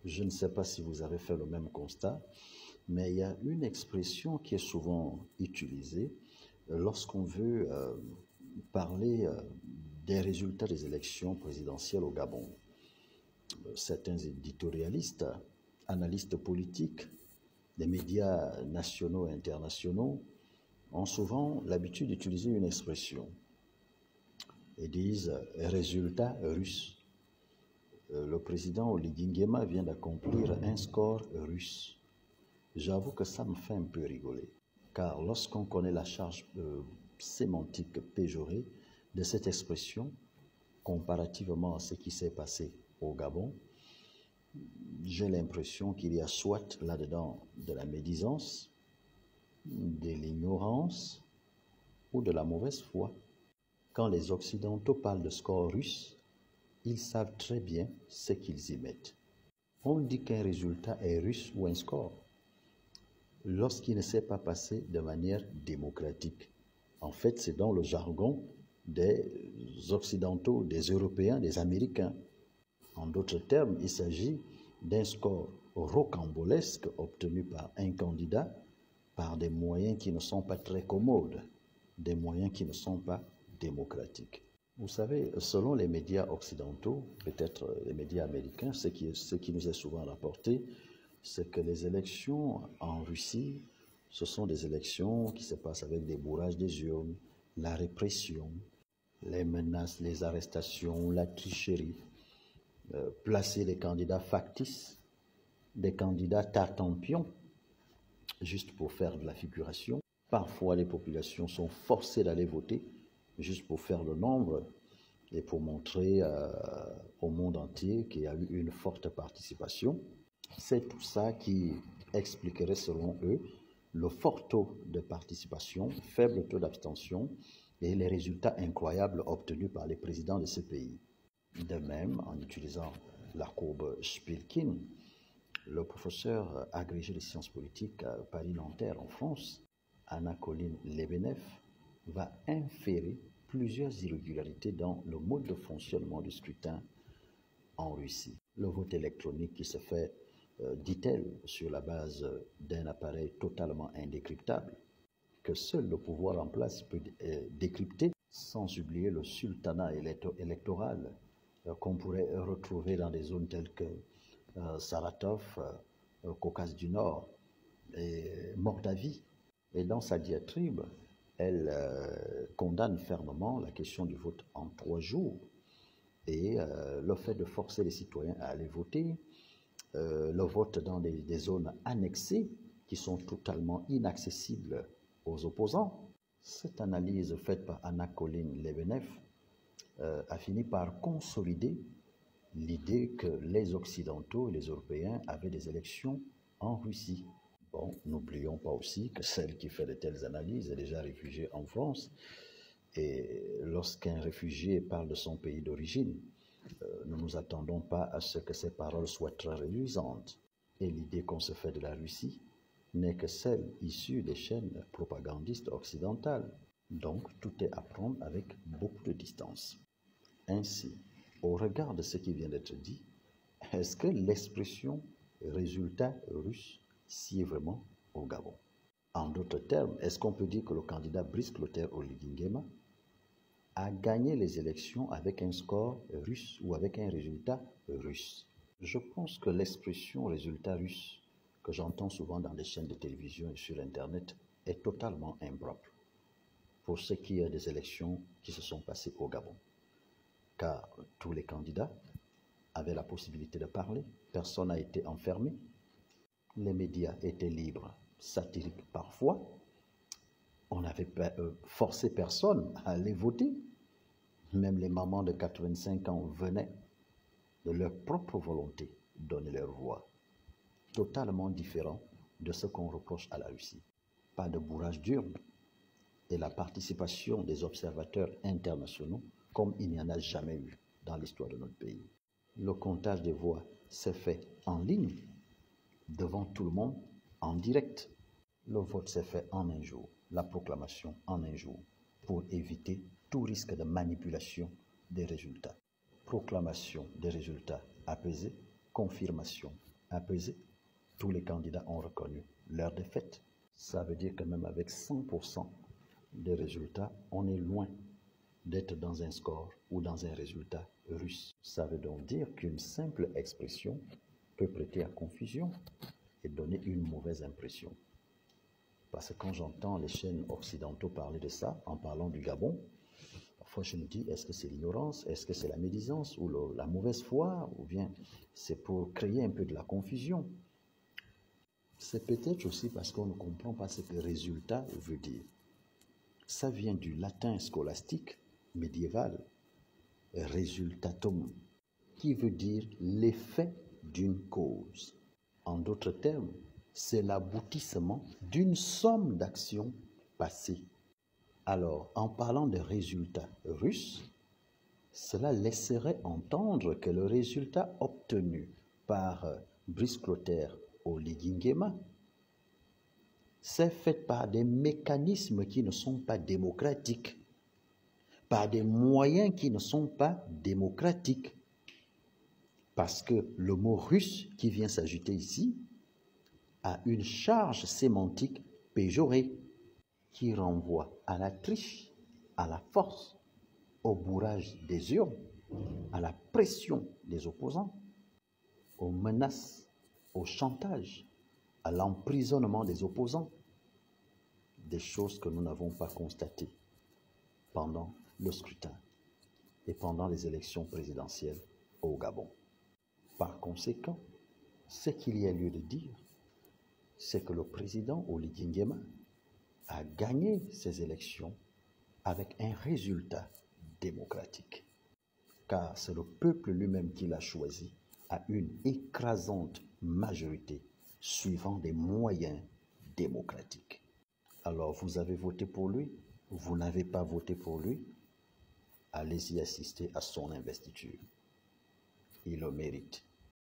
Je ne sais pas si vous avez fait le même constat, mais il y a une expression qui est souvent utilisée lorsqu'on veut parler des résultats des élections présidentielles au Gabon. Certains éditorialistes, analystes politiques, des médias nationaux et internationaux ont souvent l'habitude d'utiliser une expression. Ils disent « résultat russe ». Le président Oligui Nguema vient d'accomplir un score russe. J'avoue que ça me fait un peu rigoler, car lorsqu'on connaît la charge sémantique péjorée de cette expression, comparativement à ce qui s'est passé au Gabon, j'ai l'impression qu'il y a soit là-dedans de la médisance, de l'ignorance ou de la mauvaise foi. Quand les Occidentaux parlent de score russe, ils savent très bien ce qu'ils y mettent. On dit qu'un résultat est russe ou un score lorsqu'il ne s'est pas passé de manière démocratique. En fait, c'est dans le jargon des Occidentaux, des Européens, des Américains. En d'autres termes, il s'agit d'un score rocambolesque obtenu par un candidat par des moyens qui ne sont pas très commodes, des moyens qui ne sont pas démocratiques. Vous savez, selon les médias occidentaux, peut-être les médias américains, ce qui nous est souvent rapporté, c'est que les élections en Russie, ce sont des élections qui se passent avec des bourrages des urnes, la répression, les menaces, les arrestations, la tricherie, placer des candidats factices, des candidats tartempions, juste pour faire de la figuration. Parfois, les populations sont forcées d'aller voter juste pour faire le nombre et pour montrer au monde entier qu'il y a eu une forte participation. C'est tout ça qui expliquerait, selon eux, le fort taux de participation, faible taux d'abstention et les résultats incroyables obtenus par les présidents de ces pays. De même, en utilisant la courbe Spilkin, le professeur agrégé de sciences politiques à Paris-Nanterre en France, Anna-Colline Lebenev, va inférer plusieurs irrégularités dans le mode de fonctionnement du scrutin en Russie. Le vote électronique qui se fait, dit-elle, sur la base d'un appareil totalement indécryptable, que seul le pouvoir en place peut décrypter, sans oublier le sultanat électoral qu'on pourrait retrouver dans des zones telles que Saratov, Caucase du Nord et Mordavie. Et dans sa diatribe, elle condamne fermement la question du vote en 3 jours et le fait de forcer les citoyens à aller voter, le vote dans des zones annexées qui sont totalement inaccessibles aux opposants. Cette analyse faite par Anna-Colline Lebenev a fini par consolider l'idée que les Occidentaux et les Européens avaient des élections en Russie. Bon, n'oublions pas aussi que celle qui fait de telles analyses est déjà réfugiée en France. Et lorsqu'un réfugié parle de son pays d'origine, ne nous attendons pas à ce que ces paroles soient très réduisantes. Et l'idée qu'on se fait de la Russie n'est que celle issue des chaînes propagandistes occidentales. Donc, tout est à prendre avec beaucoup de distance. Ainsi, au regard de ce qui vient d'être dit, est-ce que l'expression « résultat russe » sied vraiment au Gabon? En d'autres termes, est-ce qu'on peut dire que le candidat Brice Clotaire Oligui Nguema a gagné les élections avec un score russe ou avec un résultat russe? Je pense que l'expression « résultat russe » que j'entends souvent dans les chaînes de télévision et sur Internet est totalement impropre pour ce qui est des élections qui se sont passées au Gabon. Car tous les candidats avaient la possibilité de parler, personne n'a été enfermé, les médias étaient libres, satiriques parfois, on n'avait forcé personne à aller voter, même les mamans de 85 ans venaient de leur propre volonté donner leur voix, totalement différent de ce qu'on reproche à la Russie. Pas de bourrage d'urnes et la participation des observateurs internationaux comme il n'y en a jamais eu dans l'histoire de notre pays. Le comptage des voix s'est fait en ligne, devant tout le monde, en direct. Le vote s'est fait en un jour, la proclamation en un jour, pour éviter tout risque de manipulation des résultats. Proclamation des résultats apaisés, confirmation apaisé. Tous les candidats ont reconnu leur défaite. Ça veut dire que même avec 100% des résultats, on est loin d'être dans un score ou dans un résultat russe. Ça veut donc dire qu'une simple expression peut prêter à confusion et donner une mauvaise impression. Parce que quand j'entends les chaînes occidentaux parler de ça, en parlant du Gabon, parfois je me dis, est-ce que c'est l'ignorance, est-ce que c'est la médisance ou la mauvaise foi, ou bien c'est pour créer un peu de la confusion? C'est peut-être aussi parce qu'on ne comprend pas ce que résultat veut dire. Ça vient du latin scolastique médiéval, resultatum, qui veut dire l'effet d'une cause. En d'autres termes, c'est l'aboutissement d'une somme d'actions passées. Alors, en parlant de résultats russes, cela laisserait entendre que le résultat obtenu par Brice Clotaire Oligui Nguema s'est fait par des mécanismes qui ne sont pas démocratiques, par des moyens qui ne sont pas démocratiques. Parce que le mot russe qui vient s'ajouter ici a une charge sémantique péjorée qui renvoie à la triche, à la force, au bourrage des urnes, à la pression des opposants, aux menaces, au chantage, à l'emprisonnement des opposants, des choses que nous n'avons pas constatées pendant le scrutin et pendant les élections présidentielles au Gabon. Par conséquent, ce qu'il y a lieu de dire, c'est que le président Oligui Nguema a gagné ces élections avec un résultat démocratique. Car c'est le peuple lui-même qui l'a choisi à une écrasante majorité suivant des moyens démocratiques. Alors vous avez voté pour lui, vous n'avez pas voté pour lui, allez-y assister à son investiture. Il le mérite.